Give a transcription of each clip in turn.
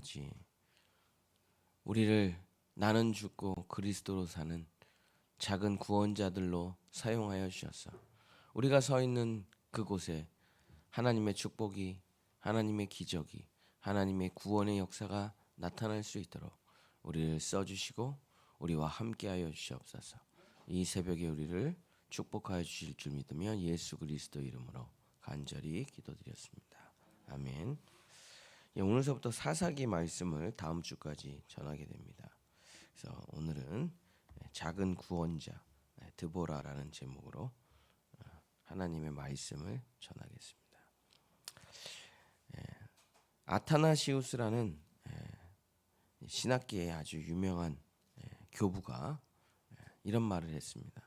아버지, 우리를 나는 죽고 그리스도로 사는 작은 구원자들로 사용하여 주셔서 우리가 서 있는 그곳에 하나님의 축복이, 하나님의 기적이, 하나님의 구원의 역사가 나타날 수 있도록 우리를 써주시고 우리와 함께하여 주시옵소서. 이 새벽에 우리를 축복하여 주실 줄 믿으며 예수 그리스도 이름으로 간절히 기도드렸습니다. 아멘. 오늘서부터 사사기 말씀을 다음 주까지 전하게 됩니다. 그래서 오늘은 작은 구원자 드보라라는 제목으로 하나님의 말씀을 전하겠습니다. 아타나시우스라는 신학계의 아주 유명한 교부가 이런 말을 했습니다.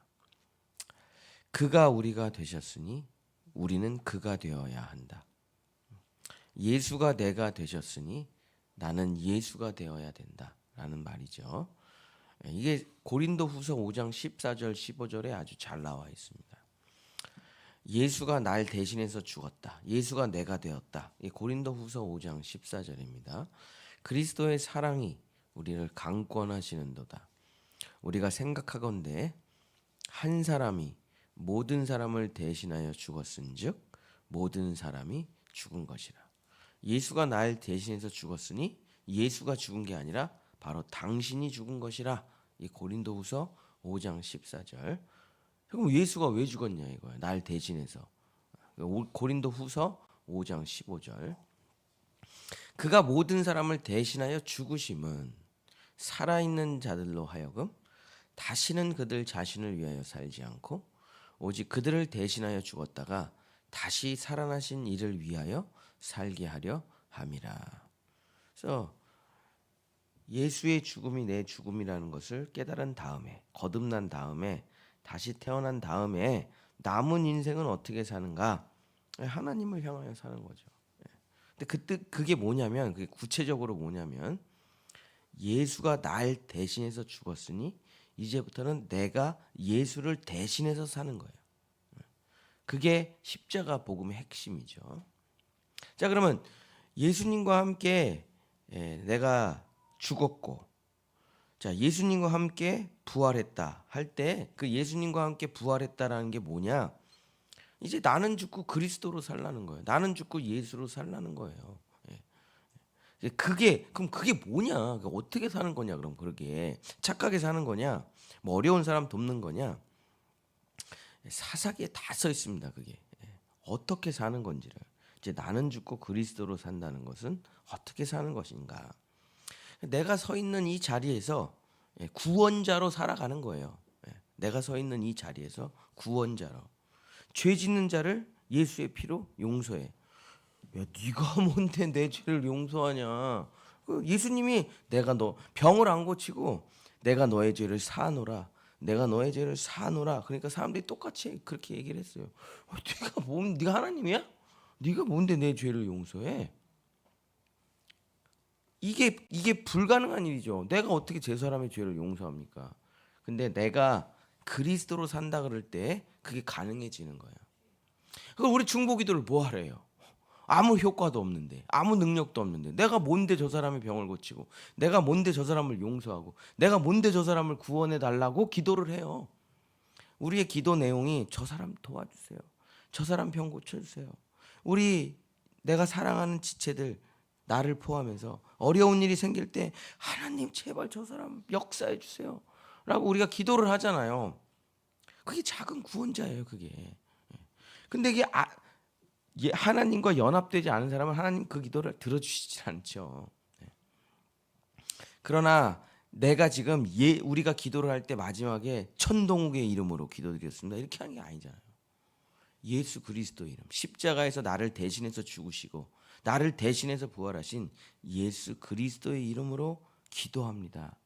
그가 우리가 되셨으니 우리는 그가 되어야 한다. 예수가 내가 되셨으니 나는 예수가 되어야 된다라는 말이죠. 이게 고린도후서 5장 14절 15절에 아주 잘 나와 있습니다. 예수가 날 대신해서 죽었다. 예수가 내가 되었다. 이 고린도후서 5장 14절입니다. 그리스도의 사랑이 우리를 강권하시는도다. 우리가 생각하건대 한 사람이 모든 사람을 대신하여 죽었은즉 모든 사람이 죽은 것이라. 예수가 날 대신해서 죽었으니 예수가 죽은 게 아니라 바로 당신이 죽은 것이라. 이 고린도후서 5장 14절. 그럼 예수가 왜 죽었냐 이거예요. 날 대신해서. 고린도후서 5장 15절. 그가 모든 사람을 대신하여 죽으심은 살아있는 자들로 하여금 다시는 그들 자신을 위하여 살지 않고 오직 그들을 대신하여 죽었다가 다시 살아나신 이를 위하여 살게 하려 함이라. 그래서 예수의 죽음이 내 죽음이라는 것을 깨달은 다음에, 거듭난 다음에, 다시 태어난 다음에 남은 인생은 어떻게 사는가? 하나님을 향하여 사는 거죠. 근데 그게 뭐냐면, 그게 구체적으로 뭐냐면 예수가 날 대신해서 죽었으니 이제부터는 내가 예수를 대신해서 사는 거예요. 그게 십자가 복음의 핵심이죠. 자, 그러면 예수님과 함께 내가 죽었고, 자, 예수님과 함께 부활했다 할 때 그 예수님과 함께 부활했다라는 게 뭐냐? 이제 나는 죽고 그리스도로 살라는 거예요. 나는 죽고 예수로 살라는 거예요. 그럼 그게 뭐냐? 어떻게 사는 거냐? 그럼 그러게 착하게 사는 거냐? 뭐 어려운 사람 돕는 거냐? 사사기에 다 써 있습니다. 그게 어떻게 사는 건지를. 이제 나는 죽고 그리스도로 산다는 것은 어떻게 사는 것인가? 내가 서 있는 이 자리에서 구원자로 살아가는 거예요. 내가 서 있는 이 자리에서 구원자로. 죄 짓는 자를 예수의 피로 용서해. 야, 네가 뭔데 내 죄를 용서하냐? 예수님이 내가 너 병을 안 고치고 내가 너의 죄를 사노라. 내가 너의 죄를 사노라. 그러니까 사람들이 똑같이 그렇게 얘기를 했어요. 네가 하나님이야? 네가 뭔데 내 죄를 용서해? 이게 불가능한 일이죠. 내가 어떻게 제 사람의 죄를 용서합니까? 근데 내가 그리스도로 산다 그럴 때 그게 가능해지는 거예요. 그럼 우리 중보기도를 뭐 하래요? 아무 효과도 없는데, 아무 능력도 없는데, 내가 뭔데 저 사람의 병을 고치고, 내가 뭔데 저 사람을 용서하고, 내가 뭔데 저 사람을 구원해 달라고 기도를 해요. 우리의 기도 내용이 저 사람 도와주세요. 저 사람 병 고쳐주세요. 내가 사랑하는 지체들, 나를 포함해서 어려운 일이 생길 때 하나님 제발 저 사람 역사해 주세요. 라고 우리가 기도를 하잖아요. 그게 작은 구원자예요, 그게. 근데 이게 하나님과 연합되지 않은 사람은 하나님 그 기도를 들어주시지 않죠. 그러나 내가 지금 우리가 기도를 할 때 마지막에 천동욱의 이름으로 기도드렸습니다. 이렇게 하는 게 아니잖아요. 예수 그리스도 이름, 십자가에서 나를 대신해서 죽으시고 나를 대신해서 부활하신 예수 그리스도의 이름으로 기도합니다.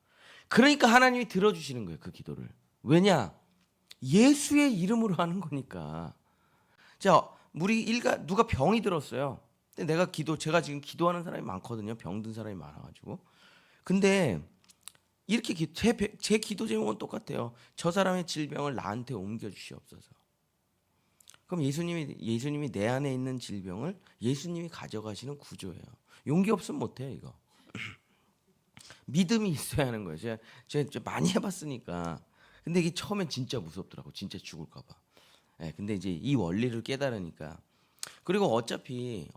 그러니까 하나님이 들어주시는 거예요, 그 기도를. 왜냐? 예수의 이름으로 하는 거니까. 자, 누가 병이 들었어요. 근데 제가 지금 기도하는 사람이 많거든요. 병든 사람이 많아가지고. 근데 이렇게 제 기도 제목은 똑같아요. 저 사람의 질병을 나한테 옮겨 주시옵소서. 그럼 예수님이 내 안에 있는 질병을 예수님이 가져가시는 구조예요. 용기 없으면 못해요, 이거. 믿음이 있어야 하는 거예요. 제가 많이 해봤으니까. 근데 이게 처음엔 진짜 무섭더라고. 진짜 죽을까 봐. 예, 근데 이제 이 원리를 깨달으니까. 그리고 어차피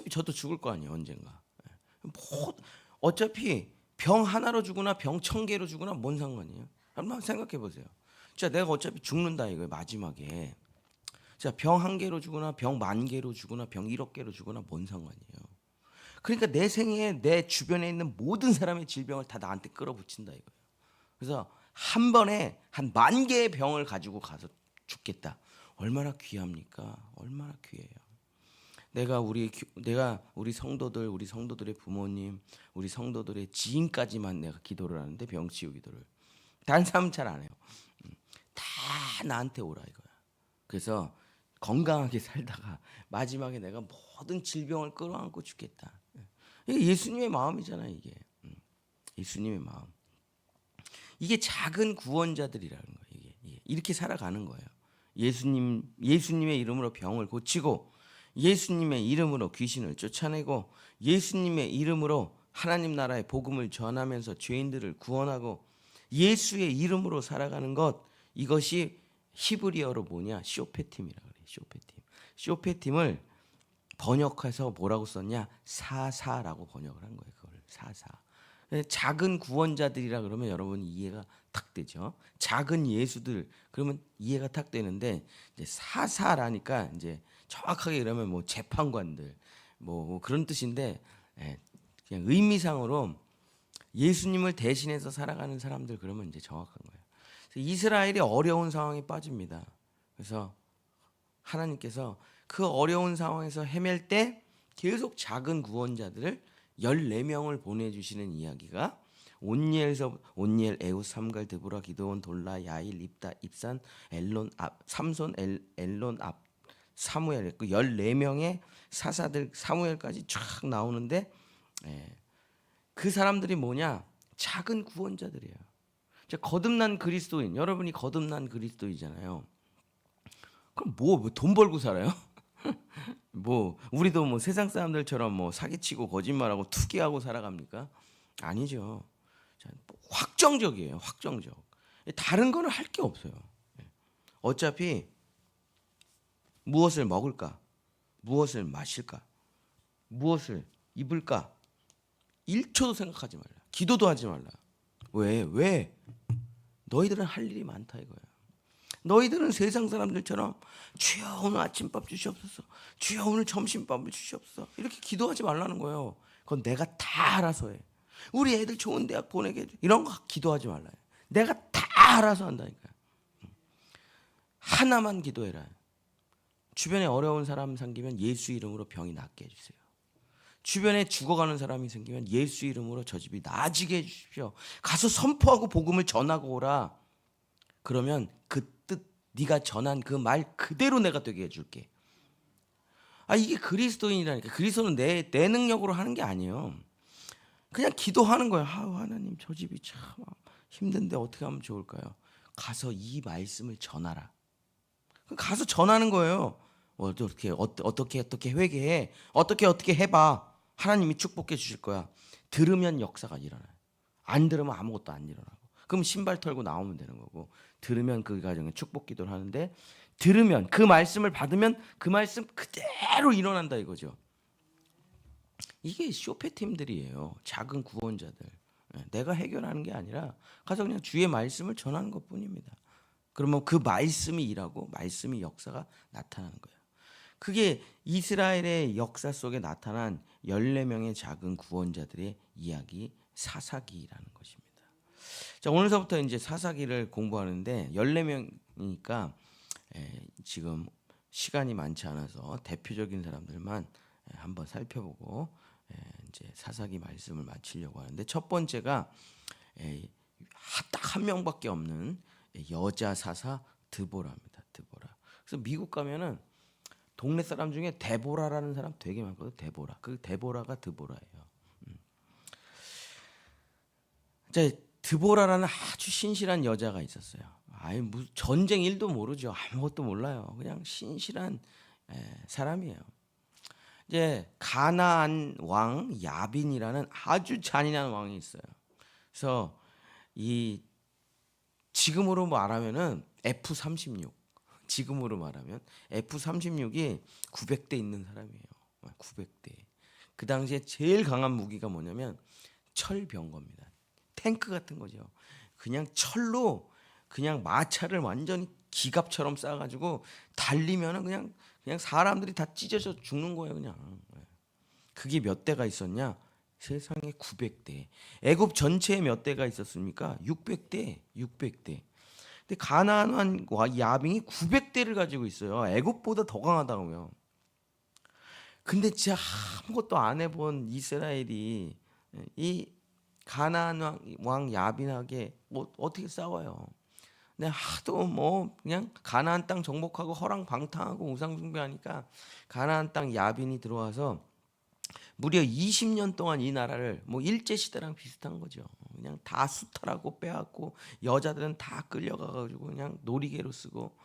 저도 죽을 거 아니에요, 언젠가. 예. 어차피 병 하나로 죽으나 병 1000개로 죽으나 뭔 상관이에요? 한번 생각해 보세요. 자, 내가 어차피 죽는다 이거예요, 마지막에. 자, 병 1개로 죽으나 병 10,000개로 죽으나 병 1억 개로 죽으나 뭔 상관이에요? 그러니까 내 생에 내 주변에 있는 모든 사람의 질병을 다 나한테 끌어붙인다 이거예요. 그래서 한 번에 한 10,000개의 병을 가지고 가서 죽겠다. 얼마나 귀합니까? 얼마나 귀해요. 내가 우리 성도들, 우리 성도들의 부모님, 우리 성도들의 지인까지만 내가 기도를 하는데, 병 치유 기도를. 다른 사람은 잘 안 해요. 다 나한테 오라 이거야. 그래서 건강하게 살다가 마지막에 내가 모든 질병을 끌어안고 죽겠다. 이게 예수님의 마음이잖아요, 이게. 예수님의 마음. 이게 작은 구원자들이라는 거예요. 이게 이렇게 살아가는 거예요. 예수님의 이름으로 병을 고치고, 예수님의 이름으로 귀신을 쫓아내고, 예수님의 이름으로 하나님 나라의 복음을 전하면서 죄인들을 구원하고, 예수의 이름으로 살아가는 것, 이것이 히브리어로 뭐냐? 쇼페팀이라 그래요. 쇼페팀을 번역해서 뭐라고 썼냐? 사사라고 번역을 한 거예요. 그걸 사사. 작은 구원자들이라 그러면 여러분 이해가 탁 되죠. 작은 예수들 그러면 이해가 탁 되는데, 이제 사사라니까 이제 정확하게 그러면 뭐 재판관들 뭐 그런 뜻인데, 그냥 의미상으로 예수님을 대신해서 살아가는 사람들 그러면 이제 정확한 거예요. 그래서 이스라엘이 어려운 상황에 빠집니다. 그래서 하나님께서 그 어려운 상황에서 헤맬 때 계속 작은 구원자들을 14명을 보내주시는 이야기가 온니엘, 에훗, 삼갈, 드보라, 기드온, 돌라, 야일, 입다, 입산, 삼손, 엘론, 사무엘 했고 14명의 사사들 사무엘까지 쫙 나오는데, 그 사람들이 뭐냐? 작은 구원자들이에요. 거듭난 그리스도인, 여러분이 거듭난 그리스도이잖아요. 그럼 뭐 돈 벌고 살아요? 뭐 우리도 뭐 세상 사람들처럼 뭐 사기치고 거짓말하고 투기하고 살아갑니까? 아니죠. 확정적이에요. 확정적. 다른 거는 할 게 없어요. 어차피 무엇을 먹을까? 무엇을 마실까? 무엇을 입을까? 1초도 생각하지 말라. 기도도 하지 말라. 왜? 너희들은 할 일이 많다 이거야. 너희들은 세상 사람들처럼 주여 오늘 아침밥 주시옵소서, 주여 오늘 점심밥을 주시옵소서 이렇게 기도하지 말라는 거예요. 그건 내가 다 알아서 해. 우리 애들 좋은 대학 보내게 해줘. 이런 거 기도하지 말라. 내가 다 알아서 한다니까. 하나만 기도해라. 주변에 어려운 사람 생기면 예수 이름으로 병이 낫게 해주세요. 주변에 죽어가는 사람이 생기면 예수 이름으로 저 집이 나아지게 해주십시오. 가서 선포하고 복음을 전하고 오라. 그러면 그 뜻, 네가 전한 그 말 그대로 내가 되게 해줄게. 이게 그리스도인이라니까. 그리스도는 내 능력으로 하는 게 아니에요. 그냥 기도하는 거예요. 하나님 저 집이 참 힘든데 어떻게 하면 좋을까요? 가서 이 말씀을 전하라. 가서 전하는 거예요. 어떻게 회개해. 어떻게 해봐. 하나님이 축복해 주실 거야. 들으면 역사가 일어나요. 안 들으면 아무것도 안 일어나고. 그럼 신발 털고 나오면 되는 거고, 들으면 그 가정에 축복 기도를 하는데, 들으면 그 말씀을 받으면 그 말씀 그대로 일어난다 이거죠. 이게 쇼페팀들이에요. 작은 구원자들. 내가 해결하는 게 아니라 가서 그냥 주의 말씀을 전하는 것뿐입니다. 그러면 그 말씀이 일하고 말씀이 역사가 나타나는 거예요. 그게 이스라엘의 역사 속에 나타난 14명의 작은 구원자들의 이야기, 사사기라는 것입니다. 자, 오늘서부터 이제 사사기를 공부하는데 14명이니까 지금 시간이 많지 않아서 대표적인 사람들만 한번 살펴보고 이제 사사기 말씀을 마치려고 하는데, 첫 번째가 딱 한 명밖에 없는 여자 사사 드보라입니다. 드보라. 그래서 미국 가면은 동네 사람 중에 데보라라는 사람 되게 많거든요. 데보라. 그 데보라가 드보라예요. 자, 드보라라는 아주 신실한 여자가 있었어요. 무슨 전쟁 일도 모르죠. 아무것도 몰라요. 그냥 신실한 사람이에요. 이제 가나안 왕 야빈이라는 아주 잔인한 왕이 있어요. 그래서 이 지금으로 말하면은 F-36, 지금으로 말하면 F-36이 900대 있는 사람이에요. 900대. 그 당시에 제일 강한 무기가 뭐냐면 철병거입니다. 탱크 같은 거죠. 그냥 철로 그냥 마차를 완전히 기갑처럼 쌓아가지고 달리면은 그냥 사람들이 다 찢어져 죽는 거예요. 그냥. 그게 몇 대가 있었냐? 세상에 900대. 애굽 전체에 몇 대가 있었습니까? 600대. 600대. 근데 가나안 야빙이 900대를 가지고 있어요. 애굽보다 더 강하다고요. 근데 진짜 아무것도 안 해본 이스라엘이 이 가나안 왕 야빈에게 뭐 어떻게 싸워요? 근데 하도 뭐 그냥 가나안 땅 정복하고 허랑방탕하고 우상 숭배하니까 가나안 땅 야빈이 들어와서 무려 20년 동안 이 나라를 뭐 일제 시대랑 비슷한 거죠. 그냥 다 수탈하고 빼앗고 여자들은 다 끌려가가지고 그냥 놀이개로 쓰고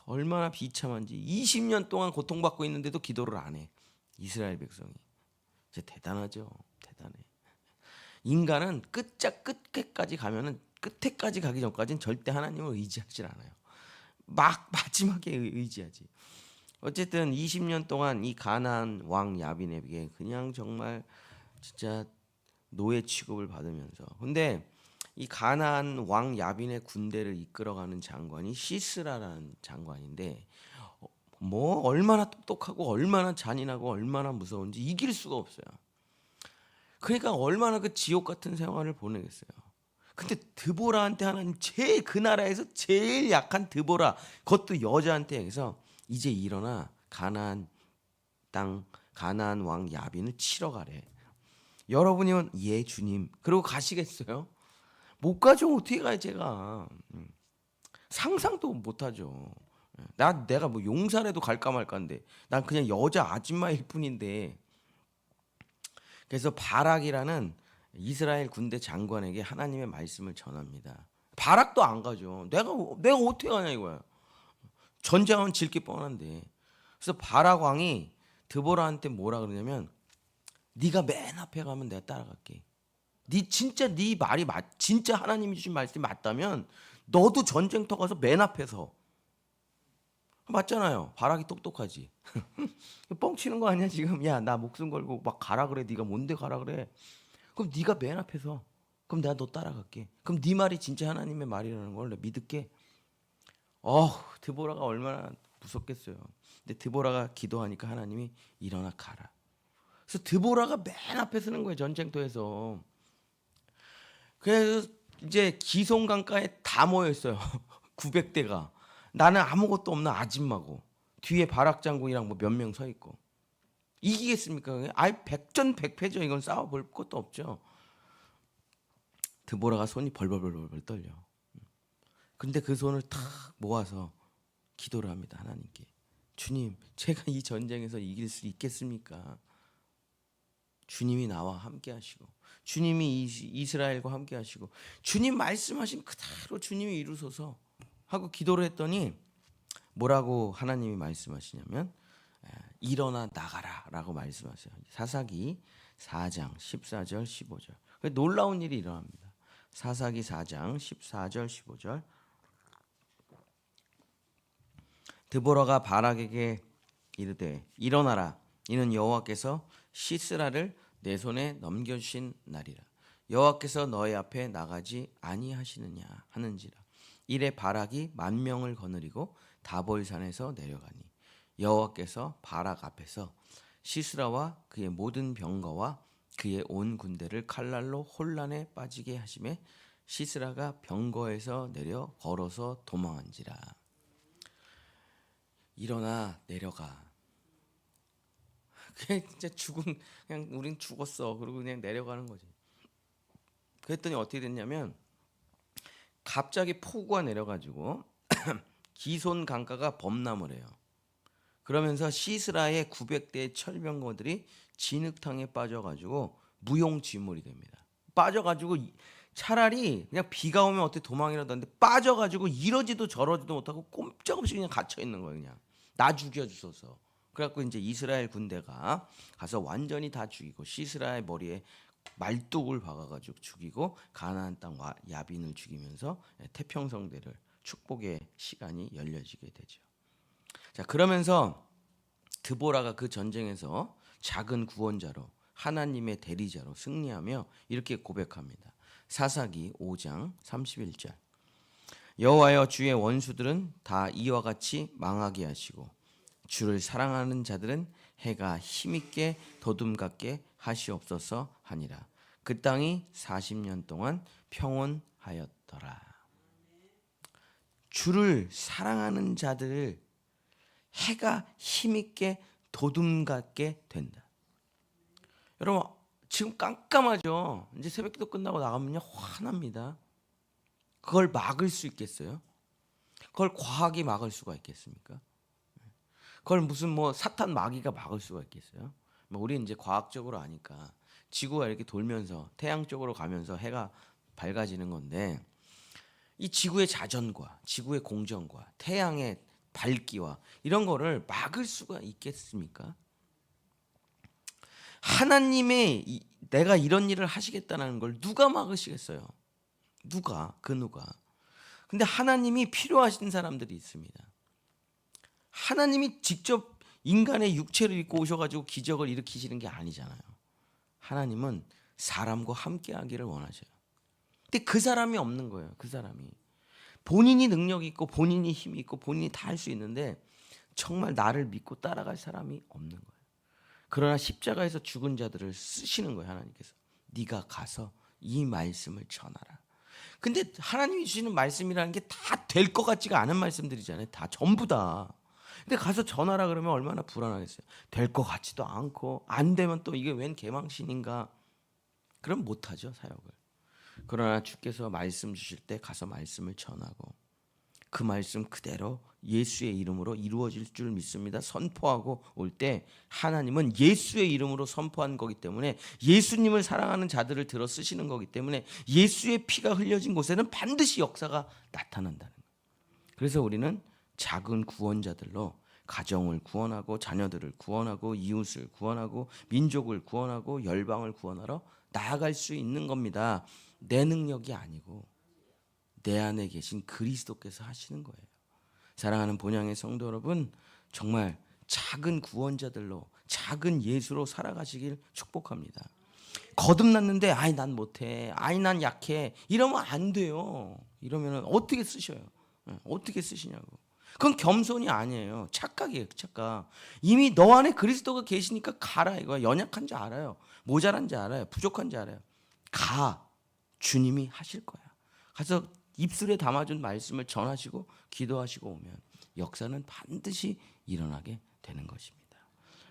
얼마나 비참한지 20년 동안 고통받고 있는데도 기도를 안 해. 이스라엘 백성이. 진짜 대단하죠. 대단해. 인간은 끝까지 가면은 끝에까지 가기 전까지는 절대 하나님을 의지하지 않아요. 막 마지막에 의지하지. 어쨌든 20년 동안 이 가나안 왕 야빈에게 그냥 정말 진짜 노예 취급을 받으면서 근데 이 가나안 왕 야빈의 군대를 이끌어가는 장관이 시스라라는 장관인데 뭐 얼마나 똑똑하고 얼마나 잔인하고 얼마나 무서운지 이길 수가 없어요. 그러니까 얼마나 그 지옥 같은 생활을 보내겠어요. 근데 드보라한테 하나님 제일 그 나라에서 제일 약한 드보라 그것도 여자한테 해서 이제 일어나 가나안 땅 가나안 왕 야빈을 치러 가래. 여러분이면 예 주님 그러고 가시겠어요? 못 가죠. 어떻게 가요 제가. 상상도 못하죠. 내가 뭐 용산에도 갈까 말까인데 난 그냥 여자 아줌마일 뿐인데 그래서 바락이라는 이스라엘 군대 장관에게 하나님의 말씀을 전합니다. 바락도 안 가죠. 내가 어떻게 가냐 이거야. 전쟁하면 질 게 뻔한데. 그래서 바락 왕이 드보라한테 뭐라 그러냐면 네가 맨 앞에 가면 내가 따라갈게. 네 말이 진짜 하나님이 주신 말씀이 맞다면 너도 전쟁터 가서 맨 앞에서 맞잖아요. 바락이 똑똑하지. 뻥치는 거 아니야 지금? 야 나 목숨 걸고 막 가라 그래. 네가 뭔데 가라 그래. 그럼 네가 맨 앞에서 그럼 내가 너 따라갈게. 그럼 네 말이 진짜 하나님의 말이라는 걸 내가 믿을게. 드보라가 얼마나 무섭겠어요. 근데 드보라가 기도하니까 하나님이 일어나 가라. 그래서 드보라가 맨 앞에 서는 거예요. 전쟁터에서. 그래서 이제 기송 강가에 다 모여 있어요. 900대가. 나는 아무것도 없는 아줌마고 뒤에 바락 장군이랑 뭐 몇 명 서 있고 이기겠습니까? 아예 백전백패죠. 이건 싸워볼 것도 없죠. 드보라가 손이 벌벌벌벌 떨려. 근데 그 손을 탁 모아서 기도를 합니다. 하나님께. 주님, 제가 이 전쟁에서 이길 수 있겠습니까? 주님이 나와 함께 하시고 주님이 이스라엘과 함께 하시고 주님 말씀하신 그대로 주님이 이루소서 하고 기도를 했더니 뭐라고 하나님이 말씀하시냐면 일어나 나가라 라고 말씀하세요. 사사기 4장 14절 15절. 놀라운 일이 일어납니다. 사사기 4장 14절 15절. 드보라가 바락에게 이르되 일어나라 이는 여호와께서 시스라를 내 손에 넘겨주신 날이라. 여호와께서 너희 앞에 나가지 아니하시느냐 하는지라. 이래 바락이 10,000명을 거느리고 다볼산에서 내려가니 여호와께서 바락 앞에서 시스라와 그의 모든 병거와 그의 온 군대를 칼날로 혼란에 빠지게 하심에 시스라가 병거에서 내려 걸어서 도망한지라. 일어나 내려가. 그냥 진짜 그냥 우린 죽었어. 그리고 그냥 내려가는 거지. 그랬더니 어떻게 됐냐면 갑자기 폭우가 내려가지고 기손 강가가 범람을 해요. 그러면서 시스라의 900대의 철병거들이 진흙탕에 빠져가지고 무용지물이 됩니다. 빠져가지고 차라리 그냥 비가 오면 어떻게 도망이라도 하는데 빠져가지고 이러지도 저러지도 못하고 꼼짝없이 그냥 갇혀 있는 거예요. 그냥 나 죽여주소서. 그래갖고 이제 이스라엘 군대가 가서 완전히 다 죽이고 시스라의 머리에 말뚝을 박아가지고 죽이고 가나안 땅 야빈을 죽이면서 태평성대를 축복의 시간이 열려지게 되죠. 자, 그러면서 드보라가 그 전쟁에서 작은 구원자로 하나님의 대리자로 승리하며 이렇게 고백합니다. 사사기 5장 31절. 여호와여, 주의 원수들은 다 이와 같이 망하게 하시고 주를 사랑하는 자들은 해가 힘있게 도둠같게 하시옵소서 하니라. 그 땅이 40년 동안 평온하였더라. 주를 사랑하는 자들을 해가 힘있게 도둠같게 된다. 여러분, 지금 깜깜하죠. 이제 새벽기도 끝나고 나가면요 환합니다. 그걸 막을 수 있겠어요? 그걸 과학이 막을 수가 있겠습니까? 그걸 무슨 뭐 사탄 마귀가 막을 수가 있겠어요? 뭐 우리 이제 과학적으로 아니까 지구가 이렇게 돌면서 태양 쪽으로 가면서 해가 밝아지는 건데, 이 지구의 자전과 지구의 공전과 태양의 밝기와 이런 거를 막을 수가 있겠습니까? 하나님의 내가 이런 일을 하시겠다는 걸 누가 막으시겠어요? 누가? 근데 하나님이 필요하신 사람들이 있습니다. 하나님이 직접 인간의 육체를 입고 오셔가지고 기적을 일으키시는 게 아니잖아요. 하나님은 사람과 함께하기를 원하셔요. 근데 그 사람이 없는 거예요. 그 사람이 본인이 능력이 있고 본인이 힘이 있고 본인이 다 할 수 있는데 정말 나를 믿고 따라갈 사람이 없는 거예요. 그러나 십자가에서 죽은 자들을 쓰시는 거예요. 하나님께서 네가 가서 이 말씀을 전하라. 근데 하나님이 주시는 말씀이라는 게 다 될 것 같지가 않은 말씀들이잖아요. 다 전부 다. 근데 가서 전하라 그러면 얼마나 불안하겠어요. 될 것 같지도 않고 안 되면 또 이게 웬 개망신인가. 그럼 못하죠, 사역을. 그러나 주께서 말씀 주실 때 가서 말씀을 전하고 그 말씀 그대로 예수의 이름으로 이루어질 줄 믿습니다 선포하고 올 때, 하나님은 예수의 이름으로 선포한 거기 때문에, 예수님을 사랑하는 자들을 들어 쓰시는 거기 때문에 예수의 피가 흘려진 곳에는 반드시 역사가 나타난다는 거예요. 그래서 우리는 작은 구원자들로 가정을 구원하고 자녀들을 구원하고 이웃을 구원하고 민족을 구원하고 열방을 구원하러 나아갈 수 있는 겁니다. 내 능력이 아니고 내 안에 계신 그리스도께서 하시는 거예요. 사랑하는 본향의 성도 여러분, 정말 작은 구원자들로 작은 예수로 살아가시길 축복합니다. 거듭났는데 아이 난 못해, 아이 난 약해, 이러면 안 돼요. 이러면 어떻게 쓰셔요? 어떻게 쓰시냐고. 그건 겸손이 아니에요. 착각이에요. 착각. 이미 너 안에 그리스도가 계시니까 가라 이거야. 연약한 줄 알아요. 모자란 줄 알아요. 부족한 줄 알아요. 가. 주님이 하실 거야. 가서 입술에 담아준 말씀을 전하시고 기도하시고 오면 역사는 반드시 일어나게 되는 것입니다.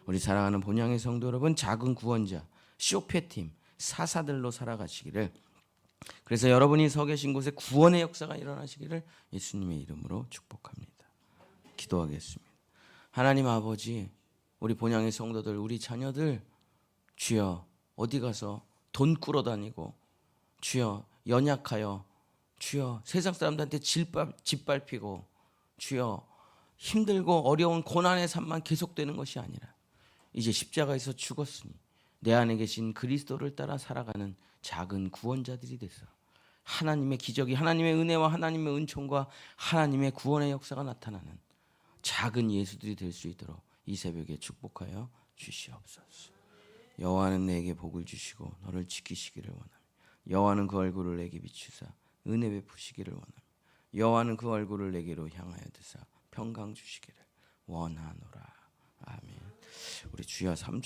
우리 사랑하는 본향의 성도 여러분, 작은 구원자, 쇼페팀, 사사들로 살아가시기를, 그래서 여러분이 서 계신 곳에 구원의 역사가 일어나시기를 예수님의 이름으로 축복합니다. 기도하겠습니다. 하나님 아버지, 우리 본향의 성도들, 우리 자녀들, 주여 어디 가서 돈 꾸러다니고, 주여 연약하여, 주여 세상 사람들한테 짓밟히고, 주여 힘들고 어려운 고난의 삶만 계속되는 것이 아니라 이제 십자가에서 죽었으니 내 안에 계신 그리스도를 따라 살아가는 작은 구원자들이 돼서 하나님의 기적이, 하나님의 은혜와 하나님의 은총과 하나님의 구원의 역사가 나타나는 작은 예수들이 될 수 있도록 이 새벽에 축복하여 주시옵소서. 여호와는 내게 복을 주시고 너를 지키시기를 원하며 여호와는 그 얼굴을 내게 비추사 은혜 베푸시기를 원하며 여호와는 그 얼굴을 내게로 향하여 드사 평강 주시기를 원하노라. 아멘. 우리 주여 3천